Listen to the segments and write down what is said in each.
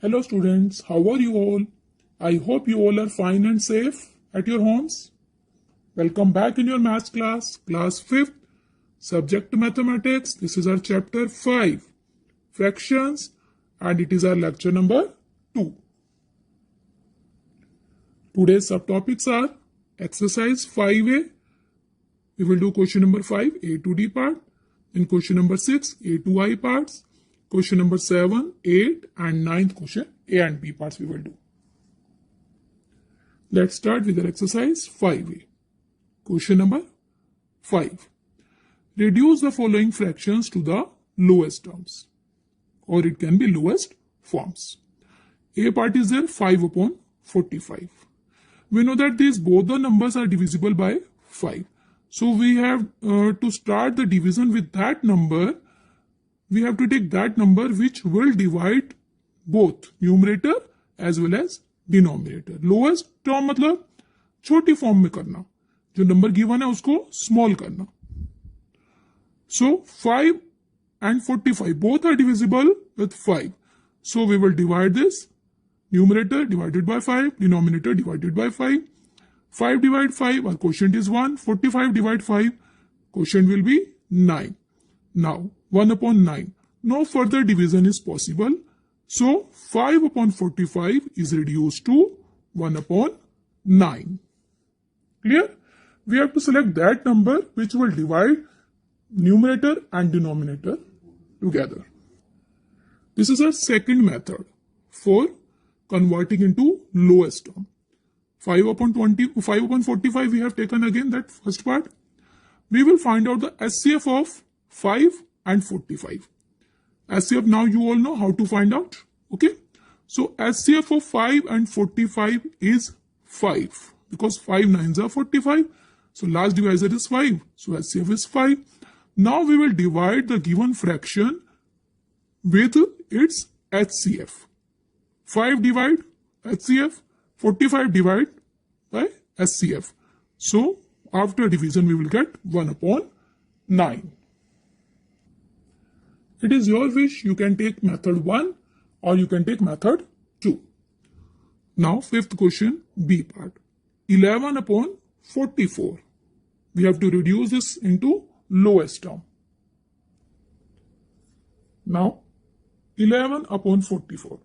Hello students, how are you all? I hope you all are fine and safe at your homes. Welcome back in your maths class, class 5th, subject mathematics. This is our chapter 5, fractions, and it is our lecture number 2. Today's subtopics are exercise 5A. We will do question number 5, A to D part. In question number 6, A to I parts. Question number 7, 8 and 9th question, A and B parts we will do. Let's start with our exercise 5A. Question number 5. Reduce the following fractions to the lowest terms, or it can be lowest forms. A part is there 5 upon 45. We know that these both the numbers are divisible by 5. So we have to start the division with that number. We have to take that number which will divide both numerator as well as denominator. Lowest term मतलब छोटी form में करना, जो number given है उसको small करना. So 5 and 45 both are divisible with 5. So we will divide this. Numerator divided by 5, denominator divided by 5. 5 divide 5, our quotient is 1. 45 divide 5, quotient will be 9. Now 1 upon 9. No further division is possible. So 5 upon 45 is reduced to 1 upon 9. Clear? We have to select that number which will divide numerator and denominator together. This is our second method for converting into lowest term. 5 upon 45 we have taken again that first part. We will find out the SCF of 5 and 45. SCF now you all know how to find out. Okay. So SCF of 5 and 45 is 5 because 5 9s are 45. So last divisor is 5. So SCF is 5. Now we will divide the given fraction with its HCF. 5 divide HCF, 45 divide by SCF. So after division we will get 1 upon 9. It is your wish, you can take method 1 or you can take method 2. Now fifth question, B part. 11 upon 44. We have to reduce this into lowest term. Now 11 upon 44.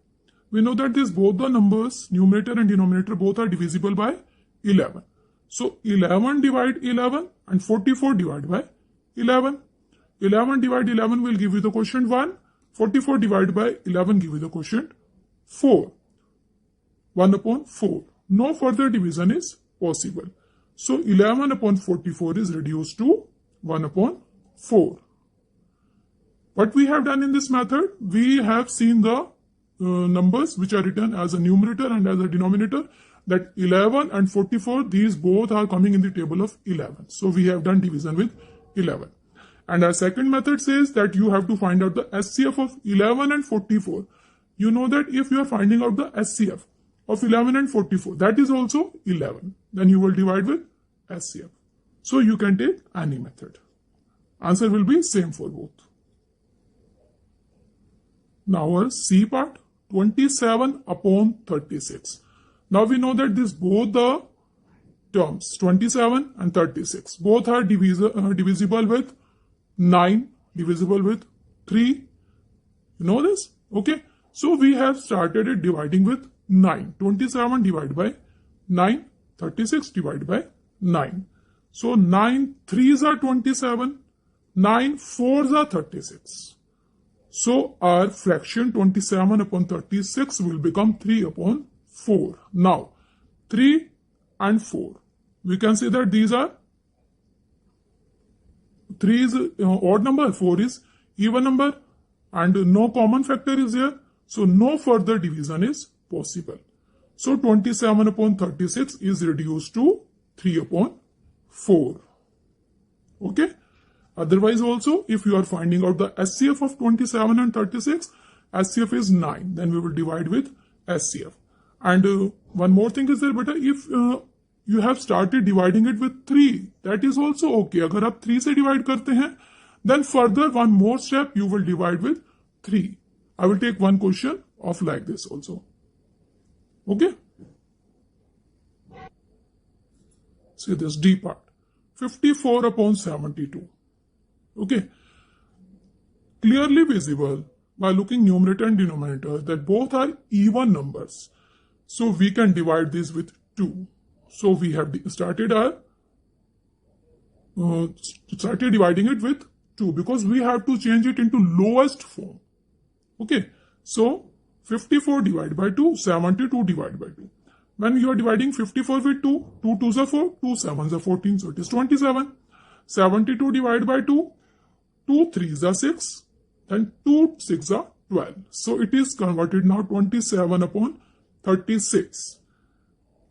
We know that these both the numbers, numerator and denominator, both are divisible by 11. So 11 divide 11 and 44 divide by 11. 11 divide 11 will give you the quotient 1. 44 divided by 11 give you the quotient 4. 1 upon 4. No further division is possible. So 11 upon 44 is reduced to 1 upon 4. What we have done in this method, we have seen the numbers which are written as a numerator and as a denominator, that 11 and 44, these both are coming in the table of 11. So we have done division with 11. And our second method says that you have to find out the SCF of 11 and 44. You know that if you are finding out the SCF of 11 and 44, that is also 11. Then you will divide with SCF. So you can take any method. Answer will be same for both. Now our C part, 27 upon 36. Now we know that this both the terms, 27 and 36, both are divisible with 9, divisible with 3. You know this? Okay. So we have started it dividing with 9. 27 divided by 9, 36 divided by 9. So 9 3s are 27, 9 4s are 36. So our fraction 27 upon 36 will become 3 upon 4. Now 3 and 4. We can say that these are 3 is odd number, 4 is even number, and no common factor is here. So no further division is possible. So 27 upon 36 is reduced to 3 upon 4. Okay. Otherwise also, if you are finding out the SCF of 27 and 36, SCF is 9. Then we will divide with SCF. And one more thing is there, but if you have started dividing it with 3, that is also okay. अगर आप 3 से divide करते हैं, then further one more step you will divide with 3. I will take one question of like this also. Okay. See this D part. 54 upon 72. Okay. Clearly visible by looking numerator and denominator that both are even numbers. So we can divide this with 2. So we have started dividing it with 2 because we have to change it into lowest form. Okay. So 54 divided by 2, 72 divided by 2. When you are dividing 54 with 2, 2 2s are 4, 2 7s are 14, so it is 27. 72 divided by 2, 2 3s are 6, then 2 6 are 12. So it is converted now 27 upon 36.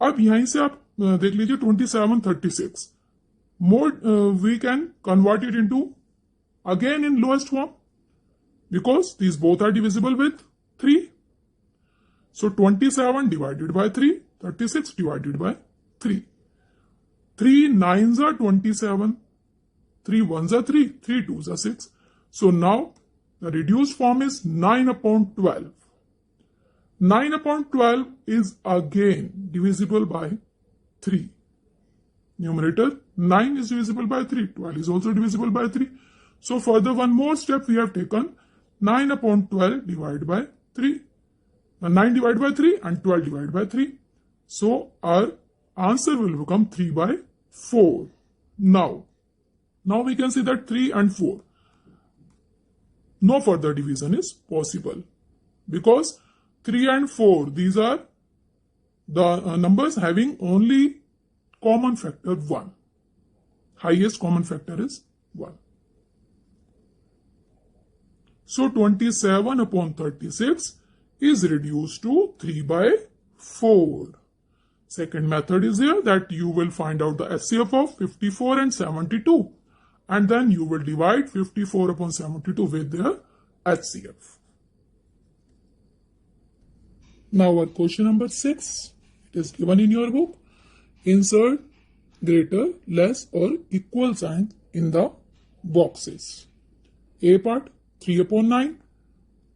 अब यहीं से आप देख लीजिए 27 36. More we can convert it into again in lowest form because these both are divisible with 3. So 27 divided by 3, 36 divided by 3. 3 9s are 27, 3 1s are 3, 3 2s are 6. So now the reduced form is 9 upon 12. 9 upon 12 is again divisible by 3. Numerator 9 is divisible by 3, 12 is also divisible by 3. So further one more step we have taken, 9 upon 12 divided by 3. 9 divided by 3 and 12 divided by 3. So our answer will become 3 by 4. Now we can see that 3 and 4. No further division is possible because 3 and 4, these are the numbers having only common factor 1. Highest common factor is 1. So 27 upon 36 is reduced to 3 by 4. Second method is here that you will find out the HCF of 54 and 72 and then you will divide 54 upon 72 with their HCF. Now our question number 6, it is given in your book. Insert greater, less or equal sign in the boxes. A part 3 upon 9,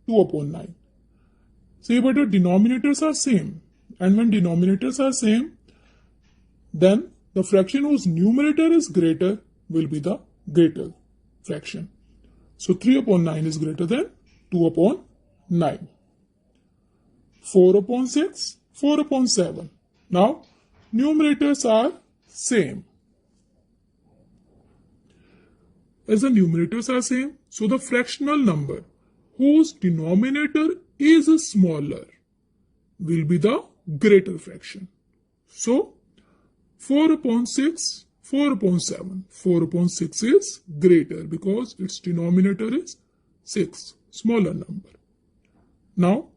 2 upon 9. See, but the denominators are same, and when denominators are same, then the fraction whose numerator is greater will be the greater fraction. So 3 upon 9 is greater than 2 upon 9. 4 upon 6, 4 upon 7. Now numerators are same. As the numerators are same, so the fractional number whose denominator is smaller will be the greater fraction. So 4 upon 6, 4 upon 7. 4 upon 6 is greater because its denominator is 6, smaller number. Now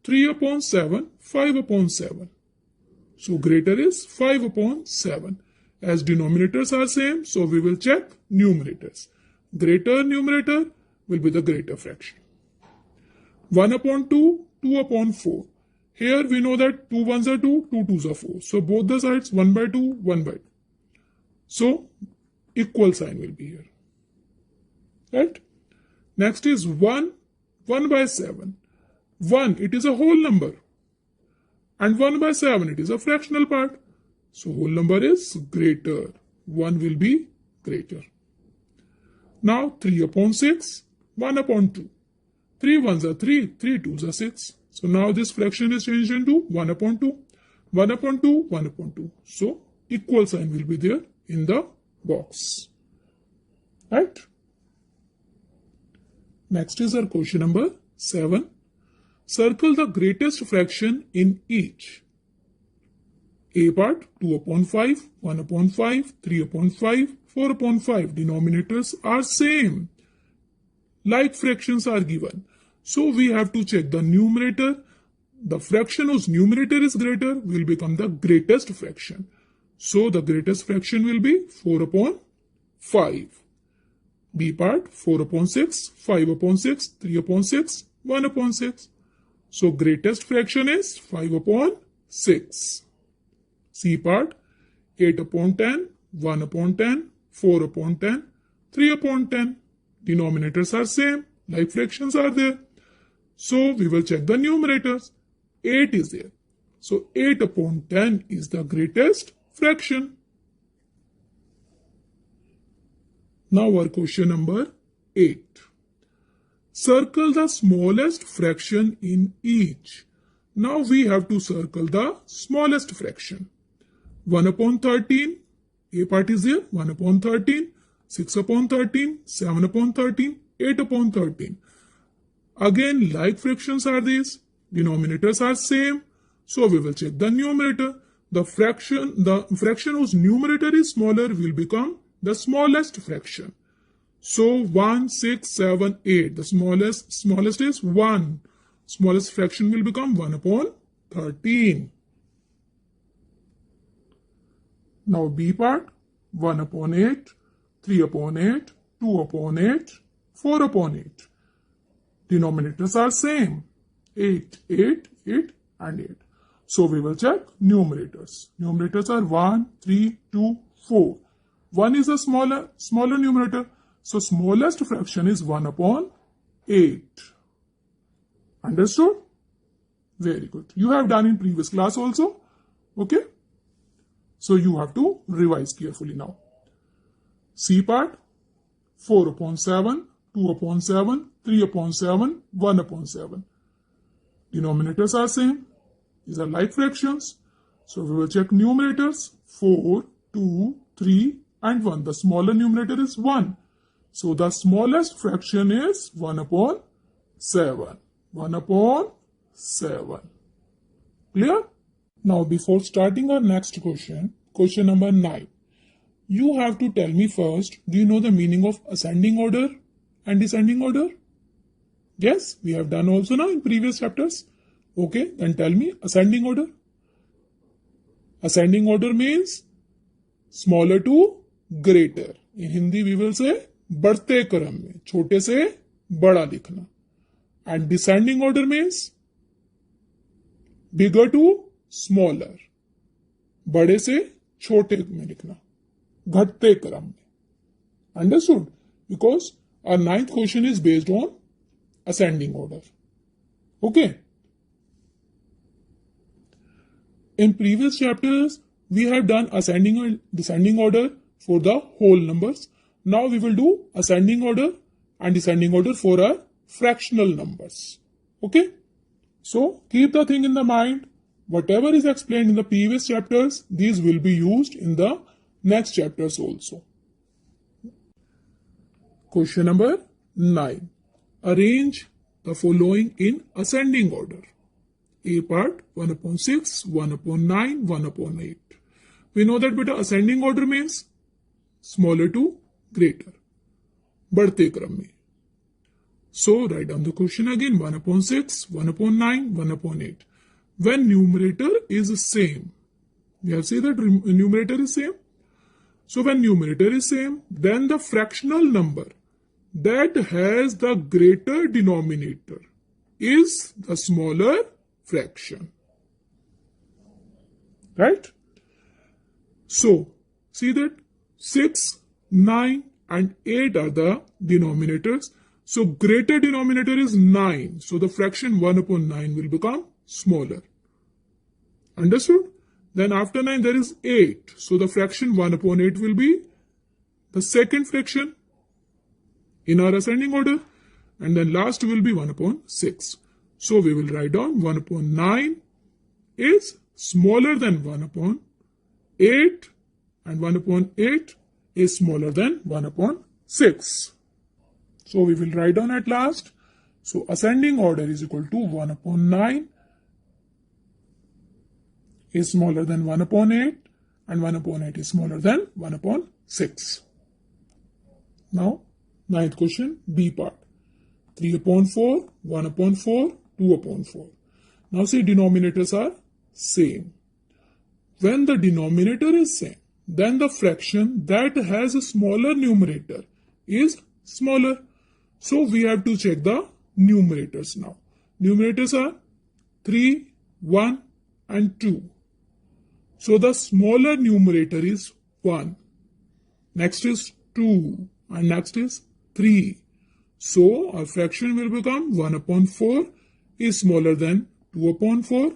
3 upon 7, 5 upon 7. So greater is 5 upon 7. As denominators are same, so we will check numerators. Greater numerator will be the greater fraction. 1 upon 2, 2 upon 4. Here we know that 2 1s are 2, 2 2s are 4. So both the sides 1 by 2, 1 by 2. So equal sign will be here. Right? Next is 1, 1 by 7. 1, it is a whole number. And 1 by 7, it is a fractional part. So whole number is greater. 1 will be greater. Now 3 upon 6, 1 upon 2. 3 1s are 3, 3 2s are 6. So now this fraction is changed into 1 upon 2. 1 upon 2, 1 upon 2. So equal sign will be there in the box. Right? Next is our question number 7. Circle the greatest fraction in each. A part 2 upon 5, 1 upon 5, 3 upon 5, 4 upon 5. Denominators are same. Like fractions are given. So we have to check the numerator. The fraction whose numerator is greater will become the greatest fraction. So the greatest fraction will be 4 upon 5. B part 4 upon 6, 5 upon 6, 3 upon 6, 1 upon 6. So greatest fraction is 5 upon 6. C part 8 upon 10, 1 upon 10, 4 upon 10, 3 upon 10. Denominators are same, like fractions are there. So we will check the numerators. 8 is there. So 8 upon 10 is the greatest fraction. Now our question number 8. Circle the smallest fraction in each. Now we have to circle the smallest fraction. 1 upon 13, A part is there, 1 upon 13, 6 upon 13, 7 upon 13, 8 upon 13. Again, like fractions are these, denominators are same, so we will check the numerator. The fraction whose numerator is smaller will become the smallest fraction. So 1, 6, 7, 8, the smallest is 1. Smallest fraction will become 1 upon 13. Now B part, 1 upon 8, 3 upon 8, 2 upon 8, 4 upon 8. Denominators are same, 8, 8, 8 and 8. So we will check numerators. Numerators are 1, 3, 2, 4. 1 is a smaller numerator. So smallest fraction is 1 upon 8. Understood? Very good. You have done in previous class also. Okay? So you have to revise carefully now. C part, 4 upon 7, 2 upon 7, 3 upon 7, 1 upon 7. Denominators are same. These are like fractions. So we will check numerators. 4, 2, 3 and 1. The smaller numerator is 1. So the smallest fraction is 1 upon 7. 1 upon 7. Clear? Now before starting our next question, question number 9. You have to tell me first, do you know the meaning of ascending order and descending order? Yes, we have done also now in previous chapters. Okay, then tell me ascending order. Ascending order means smaller to greater. In Hindi we will say बढ़ते क्रम में छोटे से बड़ा लिखना. And descending order means bigger to smaller. बड़े से छोटे में लिखना. घटते क्रम में. Understood? Because our 9th question is based on ascending order. Okay. In previous chapters, we have done ascending and descending order for the whole numbers. Now we will do ascending order and descending order for our fractional numbers. Okay? So keep the thing in the mind. Whatever is explained in the previous chapters, these will be used in the next chapters also. Question number 9. Arrange the following in ascending order. A part 1 upon 6, 1 upon 9, 1 upon 8. We know that beta ascending order means smaller to greater. बढ़ते क्रम में. So write down the question again. 1 upon 6, 1 upon 9, 1 upon 8. When numerator is same. We have said that numerator is same. So when numerator is same, then the fractional number that has the greater denominator is the smaller fraction. Right? So, see that 6, 9 and 8 are the denominators. So, greater denominator is 9. So, the fraction 1 upon 9 will become smaller. Understood? Then after 9 there is 8. So, the fraction 1 upon 8 will be the second fraction in our ascending order. And then last will be 1 upon 6. So, we will write down 1 upon 9 is smaller than 1 upon 8 and 1 upon 8 is smaller than 1 upon 6. So, we will write down at last. So, ascending order is equal to 1 upon 9 is smaller than 1 upon 8 and 1 upon 8 is smaller than 1 upon 6. Now, 9th question, B part. 3 upon 4, 1 upon 4, 2 upon 4. Now see, denominators are same. When the denominator is same, then the fraction that has a smaller numerator is smaller. So we have to check the numerators now. Numerators are 3, 1 and 2. So the smaller numerator is 1. Next is 2 and next is 3. So our fraction will become 1 upon 4 is smaller than 2 upon 4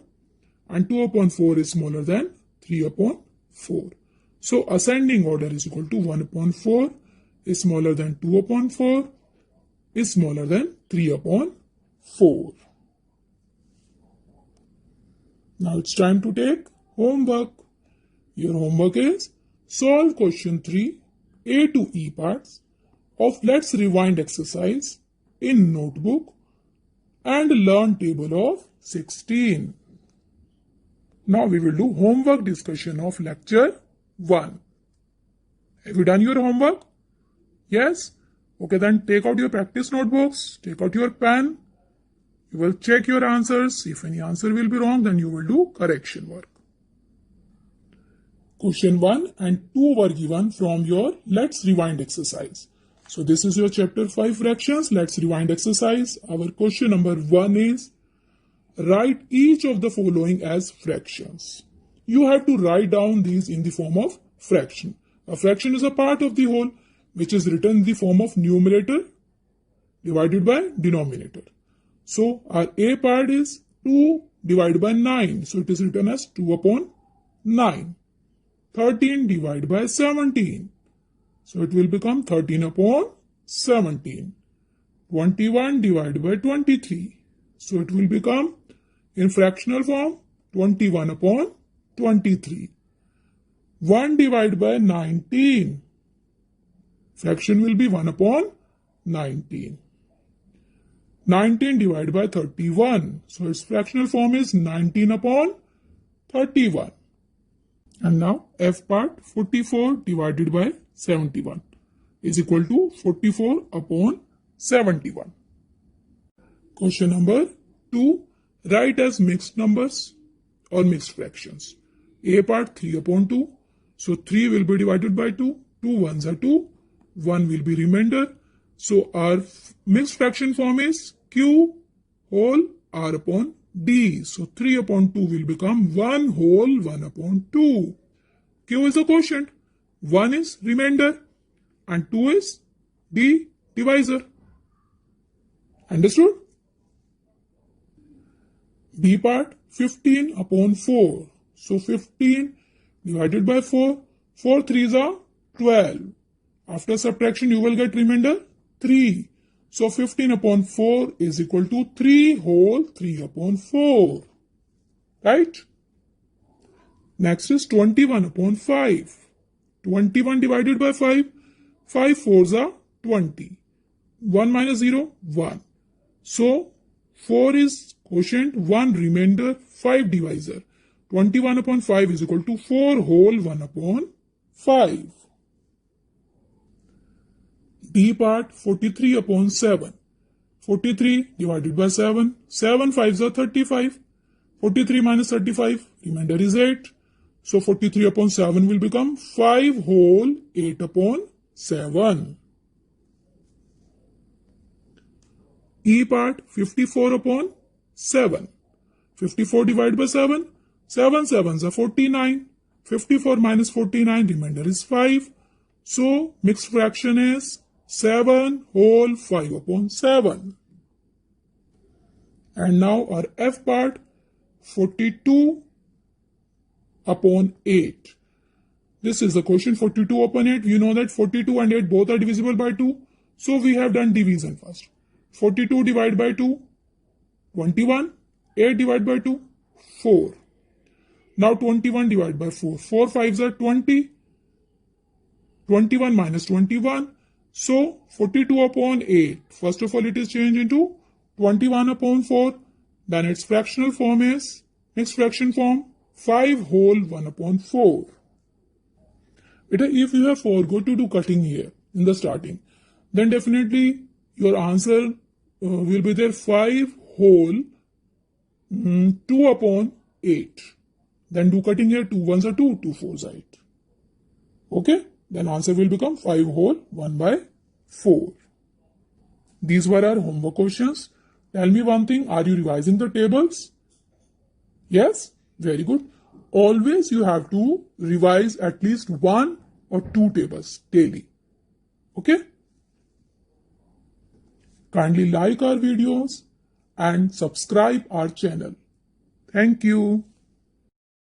and 2 upon 4 is smaller than 3 upon 4. So ascending order is equal to 1 upon 4 is smaller than 2 upon 4 is smaller than 3 upon 4. Now it's time to take homework. Your homework is solve question 3 A to E parts of Let's Rewind exercise in notebook and learn table of 16. Now we will do homework discussion of lecture 1. Have you done your homework? Yes? Okay, then take out your practice notebooks, take out your pen. You will check your answers. If any answer will be wrong, then you will do correction work. Question 1 and 2 were given from your Let's Rewind exercise. So this is your chapter 5 fractions. Let's rewind exercise. Our question number 1 is write each of the following as fractions. You have to write down these in the form of fraction. A fraction is a part of the whole which is written in the form of numerator divided by denominator. So our A part is 2 divided by 9. So it is written as 2 upon 9. 13 divided by 17. So it will become 13 upon 17. 21 divided by 23. So it will become in fractional form 21 upon 23. 1 divided by 19. Fraction will be 1 upon 19. 19 divided by 31. So its fractional form is 19 upon 31. And now F part 44 divided by 71 is equal to 44 upon 71. Question number 2. Write as mixed numbers or mixed fractions. A part 3 upon 2. So 3 will be divided by 2. 2 ones are 2. 1 will be remainder. So our mixed fraction form is Q whole R upon D. So 3 upon 2 will become 1 whole 1 upon 2. Q is a quotient. 1 is remainder and 2 is D divisor. Understood? B part 15 upon 4. So 15 divided by 4. 4 3s are 12. After subtraction you will get remainder 3. So 15 upon 4 is equal to 3 whole 3 upon 4. Right? Next is 21 upon 5. 21 divided by 5. 5 4s are 20. 1 minus 0, 1. So 4 is quotient, 1 remainder, 5 divisor. 21 upon 5 is equal to 4 whole 1 upon 5. D part 43 upon 7. 43 divided by 7. 7 5s are 35. 43 minus 35, remainder is 8. So 43 upon 7 will become 5 whole 8 upon 7. E part 54 upon 7. 54 divided by 7. 7 7s are 49. 54 minus 49, remainder is 5. So mixed fraction is 7 whole 5 upon 7. And now our F part 42 upon 8. This is the quotient 42 upon 8. You know that 42 and 8 both are divisible by 2. So we have done division first. 42 divided by 2, 21. 8 divided by 2, 4. Now 21 divided by 4. 4 5s are 20. 21 minus 21. So 42 upon 8. First of all, it is changed into 21 upon 4. Then its fractional form is, mixed fraction form, 5 whole 1 upon 4. If you have forgot to do cutting here in the starting, then definitely your answer will be there 5 whole 2 upon 8. Then do cutting here, 2 ones are 2, 2 4s are 8. Okay? Then answer will become 5 whole 1 by 4. These were our homework questions. Tell me one thing, are you revising the tables? Yes? Very good. Always you have to revise at least 1 or 2 tables daily. Okay? Kindly like our videos and subscribe our channel. Thank you.